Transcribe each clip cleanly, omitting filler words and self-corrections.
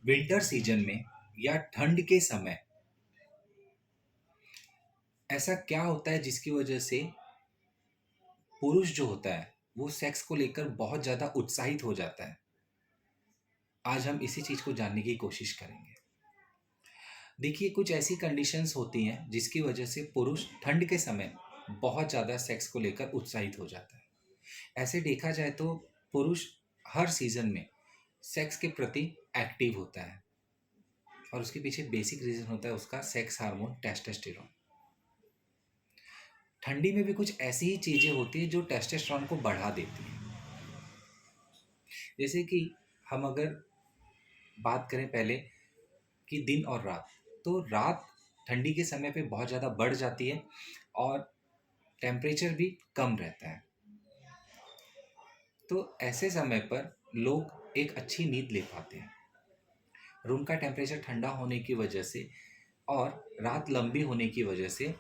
Winter season में या ठंड के समय ऐसा क्या होता है जिसकी वजह से पुरुष जो होता है वो सेक्स को लेकर बहुत ज़्यादा उत्साहित हो जाता है। आज हम इसी चीज़ को जानने की कोशिश करेंगे। देखिए, कुछ ऐसी कंडीशंस होती हैं जिसकी वजह से पुरुष ठंड के समय बहुत ज़्यादा सेक्स को लेकर उत्साहित हो जाता है। ऐसे देखा जाए तो पुरुष हर सीजन में सेक्स के प्रति एक्टिव होता है और उसके पीछे बेसिक रीज़न होता है उसका सेक्स हार्मोन टेस्टोस्टेरोन। ठंडी में भी कुछ ऐसी ही चीज़ें होती हैं जो टेस्टोस्टेरोन को बढ़ा देती हैं। जैसे कि हम अगर बात करें पहले कि दिन और रात, तो रात ठंडी के समय पे बहुत ज़्यादा बढ़ जाती है और टेम्परेचर भी कम रहता है। तो ऐसे समय पर लोग एक अच्छी नींद ले पाते हैं। रूम का टेम्परेचर ठंडा होने की वजह से और रात लंबी होने की वजह से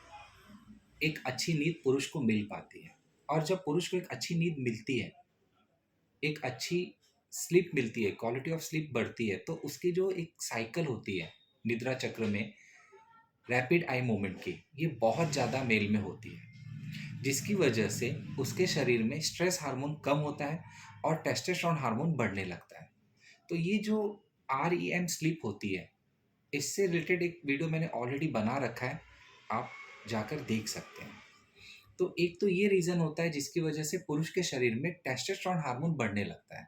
एक अच्छी नींद पुरुष को मिल पाती है। और जब पुरुष को एक अच्छी नींद मिलती है, एक अच्छी स्लीप मिलती है, क्वालिटी ऑफ स्लीप बढ़ती है, तो उसकी जो एक साइकिल होती है निद्रा चक्र में रैपिड आई मूवमेंट की, ये बहुत ज़्यादा मेल में होती है, जिसकी वजह से उसके शरीर में स्ट्रेस हार्मोन कम होता है और टेस्टोस्टेरोन हार्मोन बढ़ने लगता है। तो ये जो REM स्लीप होती है, इससे रिलेटेड एक वीडियो मैंने ऑलरेडी बना रखा है, आप जाकर देख सकते हैं। तो एक तो ये रीज़न होता है जिसकी वजह से पुरुष के शरीर में टेस्टोस्टेरोन हार्मोन बढ़ने लगता है,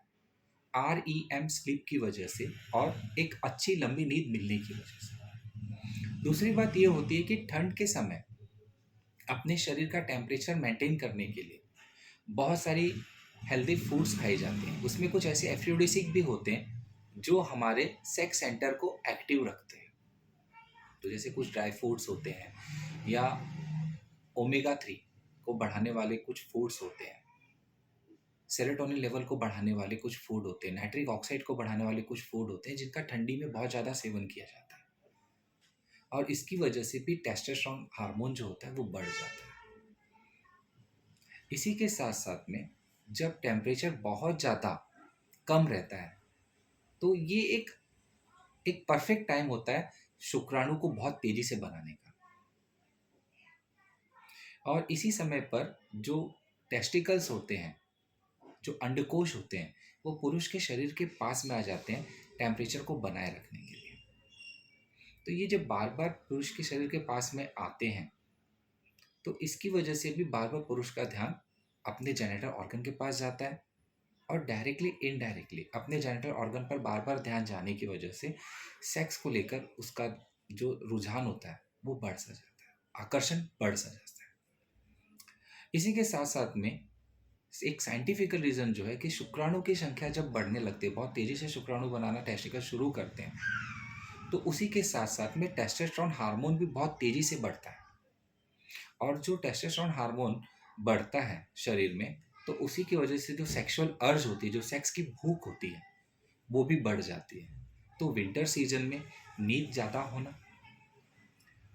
REM स्लीप की वजह से और एक अच्छी लंबी नींद मिलने की वजह से। दूसरी बात ये होती है कि ठंड के समय अपने शरीर का टेम्परेचर मेंटेन करने के लिए बहुत सारी हेल्दी फूड्स खाई जाती हैं। उसमें कुछ ऐसे एफ्रोडिसिक भी होते हैं जो हमारे सेक्स सेंटर को एक्टिव रखते हैं। तो जैसे कुछ ड्राई फ्रूट्स होते हैं या ओमेगा 3 को बढ़ाने वाले कुछ फूड्स होते हैं, सेरोटोनिन लेवल को बढ़ाने वाले कुछ फूड होते हैं, नाइट्रिक ऑक्साइड को बढ़ाने वाले कुछ फूड होते हैं जिनका ठंडी में बहुत ज़्यादा सेवन किया जाता है और इसकी वजह से भी टेस्टोस्टेरोन हार्मोन जो होता है वो बढ़ जाता है। इसी के साथ साथ में जब टेम्परेचर बहुत ज़्यादा कम रहता है तो ये एक एक परफेक्ट टाइम होता है शुक्राणु को बहुत तेज़ी से बनाने का। और इसी समय पर जो टेस्टिकल्स होते हैं, जो अंडकोश होते हैं, वो पुरुष के शरीर के पास में आ जाते हैं टेम्परेचर को बनाए रखने के लिए। तो ये जब बार बार पुरुष के शरीर के पास में आते हैं तो इसकी वजह से भी बार बार पुरुष का ध्यान अपने जेनिटल ऑर्गन के पास जाता है और डायरेक्टली इनडायरेक्टली अपने जेनिटल ऑर्गन पर बार बार ध्यान जाने की वजह से सेक्स को लेकर उसका जो रुझान होता है वो बढ़ सा जाता है, आकर्षण बढ़ सा जाता है। इसी के साथ साथ में एक साइंटिफिकल रीज़न जो है कि शुक्राणु की संख्या जब बढ़ने लगती है, बहुत तेज़ी से शुक्राणु बनाना टेस्टिकल शुरू करते हैं, तो उसी के साथ साथ में टेस्टोस्टेरोन हार्मोन भी बहुत तेज़ी से बढ़ता है। और जो टेस्टोस्टेरोन हार्मोन बढ़ता है शरीर में, तो उसी की वजह से जो सेक्सुअल अर्ज होती है, जो सेक्स की भूख होती है, वो भी बढ़ जाती है। तो विंटर सीजन में नींद ज़्यादा होना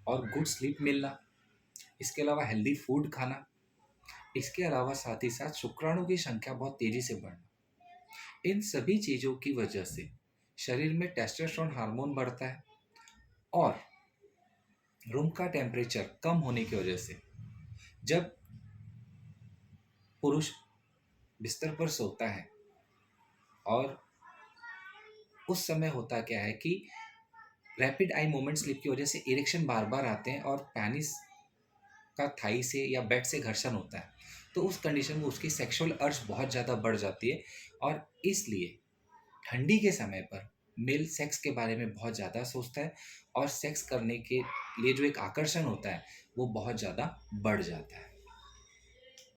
और गुड स्लीप मिलना, इसके अलावा हेल्दी फूड खाना, इसके अलावा साथ ही साथ शुक्राणु की संख्या बहुत तेज़ी से बढ़ना, इन सभी चीज़ों की वजह से शरीर में टेस्टोस्टेरोन हार्मोन बढ़ता है और रूम का टेम्परेचर कम होने की वजह से जब पुरुष बिस्तर पर सोता है और उस समय होता क्या है कि रैपिड आई मूवमेंट स्लीप की वजह से इरेक्शन बार बार आते हैं और पेनिस का थाई से या बेड से घर्षण होता है, तो उस कंडीशन में उसकी सेक्सुअल अर्ज बहुत ज़्यादा बढ़ जाती है और इसलिए ठंडी के समय पर मेल सेक्स के बारे में बहुत ज़्यादा सोचता है और सेक्स करने के लिए जो एक आकर्षण होता है वो बहुत ज़्यादा बढ़ जाता है।